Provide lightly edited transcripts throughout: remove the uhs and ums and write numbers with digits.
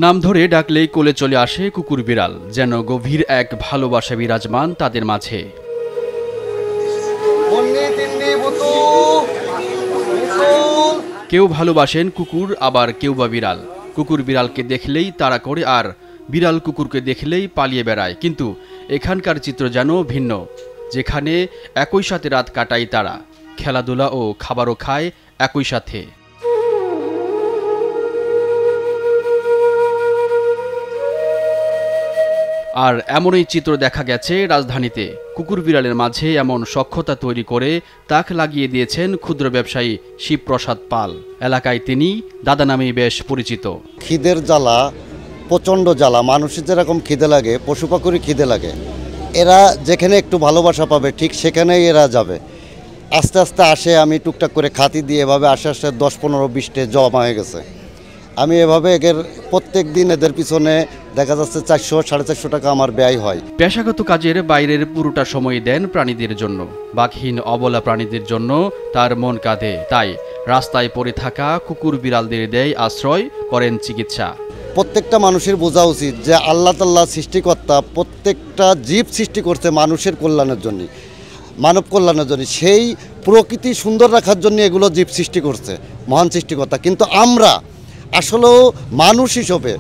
নাম ধরে ডাকলেই কোলে চলে আসে কুকুর বিড়াল, যেন গভীর এক ভালোবাসা বিরাজমান তাদের মাঝে। কেউ ভালোবাসেন কুকুর, আবার কেউ বা বিড়াল। কুকুর বিড়ালকে দেখলেই তাড়া করে, আর বিড়াল কুকুরকে দেখলেই পালিয়ে বেড়ায়। কিন্তু এখানকার চিত্র যেন ভিন্ন, যেখানে একই সাথে রাত কাটায় তারা, খেলাধুলা ও খাবারও খায় একই সাথে। আর এমনই চিত্র দেখা গেছে রাজধানীতে। কুকুর বিড়ালের মাঝে এমন সখ্যতা তৈরি করে তাক লাগিয়ে দিয়েছেন ক্ষুদ্র ব্যবসায়ী শিবপ্রসাদ পাল। এলাকায় তিনি দাদা নামেই বেশ পরিচিত। খিদের জ্বালা, প্রচণ্ড জ্বালা, মানুষের যেরকম খিদে লাগে, পশু পাখিরই খিদে লাগে। এরা যেখানে একটু ভালোবাসা পাবে ঠিক সেখানেই এরা যাবে। আস্তে আস্তে আসে, আমি টুকটাক করে খাতি দিয়ে এভাবে আস্তে আস্তে 10-15-20টে জমা হয়ে গেছে। আমি এভাবে এদের প্রত্যেক দিন এদের পিছনে দেখা যাচ্ছে 400-450 টাকা আমার ব্যয় হয়। পেশাগত কাজের বাইরের পুরোটা সময় দেন প্রাণীদের জন্য। বাঘহীন অবলা প্রাণীদের জন্য তার মন কাঁদে। তাই রাস্তায় পড়ে থাকা কুকুর বিড়ালদের দেয় আশ্রয়, করেন চিকিৎসা। প্রত্যেকটা মানুষের বোঝা উচিত যে আল্লাহ তাআলা সৃষ্টিকর্তা প্রত্যেকটা জীব সৃষ্টি করছে মানুষের কল্যাণের জন্য, মানব কল্যাণের জন্য। সেই প্রকৃতি সুন্দর রাখার জন্য এগুলো জীব সৃষ্টি করছে মহান সৃষ্টিকর্তা। কিন্তু আমরা আসলেও মানুষ হিসেবে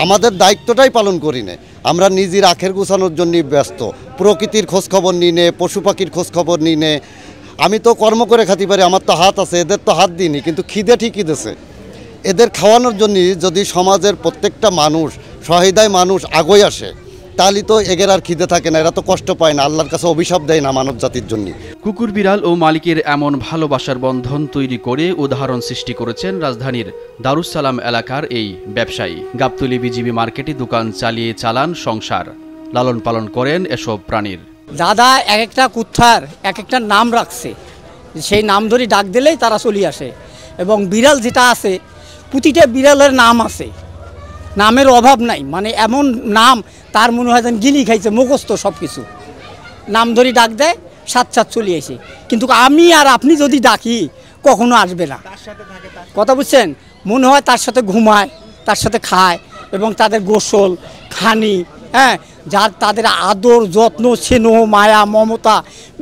আমাদের দায়িত্বটাই পালন করি না। আমরা নিজের আখের গোছানোর জন্য ব্যস্ত, প্রকৃতির খোঁজখবর নিই নে, পশু পাখির খোঁজখবর নিই নে। আমি তো কর্ম করে খাতে পারি, আমার তো হাত আছে, এদের তো হাত দিইনি, কিন্তু খিদে ঠিকই দিছে। এদের খাওয়ানোর জন্য যদি সমাজের প্রত্যেকটা মানুষ, সহায়তায় মানুষ আগুয়ে আসে, তাহলে তো এগের আর খিদে থাকে না, এরা তো কষ্ট পায় না, আল্লাহর কাছে অভিশাপ দেয় না মানব জাতির জন্য। কুকুর বিড়াল ও মালিকের এমন ভালোবাসার বন্ধন তৈরি করে উদাহরণ সৃষ্টি করেছেন রাজধানীর দারুস-সালাম এলাকার এই ব্যবসায়ী। গাবতলী বিজিবি মার্কেটে দোকান চালিয়ে চালান সংসার, লালন পালন করেন এসব প্রাণীর। দাদা এক একটা কুত্তার এক একটা নাম রাখছে, সেই নাম ধরে ডাক দিলেই তারা চলে আসে। এবং বিড়াল যেটা আছে, প্রতিটা বিড়ালের নাম আছে, নামের অভাব নাই। মানে এমন নাম তার মনে হয় যেন গিলি খাইছে, মুখস্থ সব কিছু। নাম ধরে ডাক দেয়, সাত চলে আসে। কিন্তু আমি আর আপনি যদি ডাকি কখনো আসবে না। কথা বুঝছেন? মনে হয় তার সাথে ঘুমায়, তার সাথে খায়, এবং তাদের গোসল খানি, হ্যাঁ, যার তাদের আদর যত্ন স্নেহ মায়া মমতা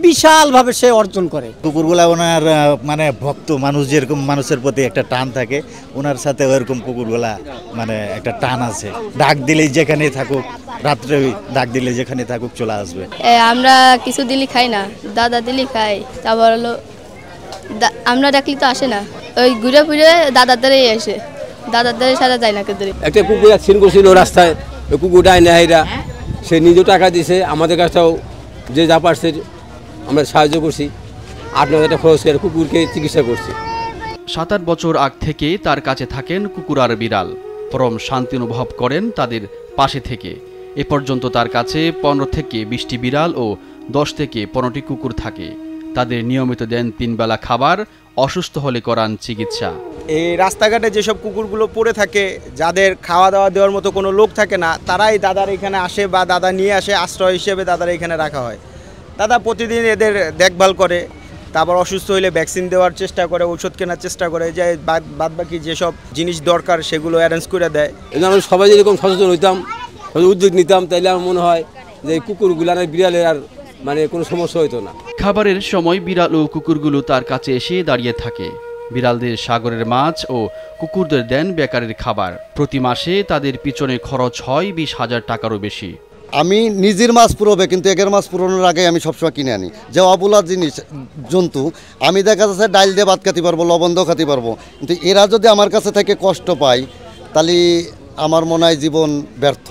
বিশালভাবে সে অর্জন করে। কুকুরগুলা ওনার মানে ভক্ত মানুষ, যেরকম মানুষের প্রতি একটা টান থাকে, ওনার সাথে ওইরকম কুকুরগুলা মানে একটা টান আছে। ডাক দিলেই যেখানে থাকুক, রাত্রে ডাক দিলে যেখানে থাকুক চলে আসবে। আমরা কিছু দিলি খাই না, দাদা দিলি খাই। তারপর হলো আমরা ডাকলি তো আসে না, ওই ঘুরে ফিরে দাদার দ্বারাই আসে, দাদার দ্বারা সারা যায় না। একটা কুকুর অ্যাক্সিডেন্ট করছিল রাস্তায়, ওই কুকুরটা নেহাইরা সে নিজেও টাকা দিছে, আমাদের কাছেও যে যা পারছে আমরা সাহায্য করছি। 8-9 টাকা খরচ করে কুকুরকে চিকিৎসা করছি। 7-8 বছর আগ থেকে তার কাছে থাকেন কুকুর আর বিড়াল, পরম শান্তি অনুভব করেন তাদের পাশে থেকে। এ পর্যন্ত তার কাছে 15 থেকে 20টি বিড়াল ও 10 থেকে 15টি কুকুর থাকে। তাদের নিয়মিত দেন 3 বেলা খাবার, অসুস্থ হলে করান চিকিৎসা। এই রাস্তাঘাটে যেসব কুকুরগুলো পড়ে থাকে, যাদের খাওয়া দাওয়া দেওয়ার মতো কোনো লোক থাকে না, তারাই দাদার এখানে আসে বা দাদা নিয়ে আসে, আশ্রয় হিসেবে দাদার এখানে রাখা হয়। দাদা প্রতিদিন এদের দেখভাল করে, তারপর অসুস্থ হলে ভ্যাকসিন দেওয়ার চেষ্টা করে, ওষুধ কেনার চেষ্টা করে, যে বাদ বাকি যেসব জিনিস দরকার সেগুলো অ্যারেঞ্জ করে দেয়। আমরা সবাই যেরকম সচেতন হইতাম, উদ্যোগ নিতাম, তাইলে আমার মনে হয় যে কুকুরগুলার বিড়ালের আর মানে কোনো সমস্যা হইতো না। খাবারের সময় বিড়াল ও কুকুরগুলো তার কাছে এসে দাঁড়িয়ে থাকে। বিড়ালদের সাগরের মাছ ও কুকুরদের দেন বেকারের খাবার। প্রতি মাসে তাদের পিছনে খরচ হয় 20,000 টাকারও বেশি। আমি নিজের মাছ পুরোবে, কিন্তু এগের মাছ পুরোনোর আগে আমি সবসময় কিনে আনি। যে অবলা জিনিস জন্তু, আমি দেখা যাচ্ছে ডাইল দিয়ে ভাত খাতে পারবো, লবণ দিয়েও খাতে পারবো, কিন্তু এরা যদি আমার কাছে থেকে কষ্ট পায়, তাহলে আমার মনে হয় জীবন ব্যর্থ।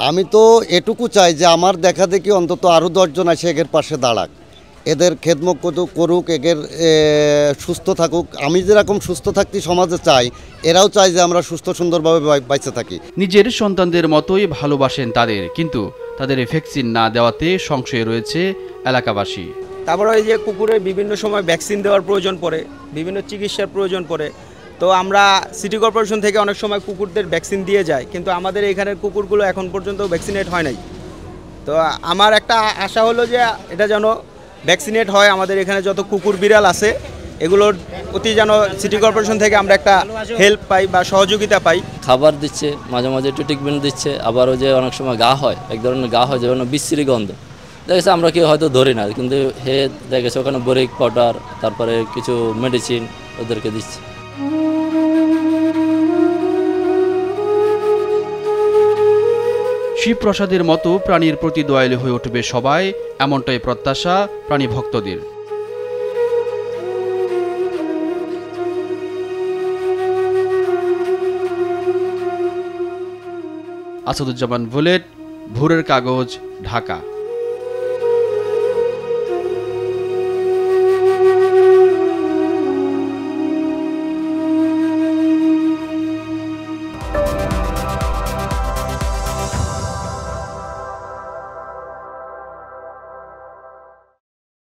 আমি তো এটুকু চাই যে আমার দেখা দেখি অন্তত আরও 10 জন এসে এগের পাশে দাঁড়াক, এদের খেদমত করুক, এগের সুস্থ থাকুক। আমি যেরকম সুস্থ থাকতে সমাজে চাই, এরাও চাই যে আমরা সুস্থ সুন্দরভাবে বেঁচে থাকি। নিজের সন্তানদের মতোই ভালোবাসেন তাদের, কিন্তু তাদের ভ্যাকসিন না দেওয়াতে সংশয়ে রয়েছে এলাকাবাসী। তারপরে ওই যে কুকুরের বিভিন্ন সময় ভ্যাকসিন দেওয়ার প্রয়োজন পড়ে, বিভিন্ন চিকিৎসার প্রয়োজন পড়ে। তো আমরা সিটি কর্পোরেশন থেকে অনেক সময় কুকুরদের ভ্যাকসিন দিয়ে যায়, কিন্তু আমাদের এখানের কুকুরগুলো এখন পর্যন্ত ভ্যাকসিনেট হয় নাই। তো আমার একটা আশা হলো যে এটা যেন ভ্যাকসিনেট হয়। আমাদের এখানে যত কুকুর বিড়াল আছে এগুলোর অতি যেন সিটি কর্পোরেশন থেকে আমরা একটা হেল্প পাই বা সহযোগিতা পাই। খাবার দিচ্ছে, মাঝে মাঝে একটু ট্রিটমেন্ট দিচ্ছে, আবারও যে অনেক সময় গা হয়, এক ধরনের গা হয় যেমন বিশ্রী গন্ধ দেখেছে, আমরা কেউ হয়তো ধরি না, কিন্তু হে দেখেছে ওখানে বোরিক পাউডার, তারপরে কিছু মেডিসিন ওদেরকে দিচ্ছে। শিবপ্রসাদের মতো প্রাণীর প্রতি দয়ালু হয়ে উঠবে সবাই, এমনটাই প্রত্যাশা প্রাণী ভক্তদের। আসাদুজ্জামান বুলেট, ভোরের কাগজ, ঢাকা।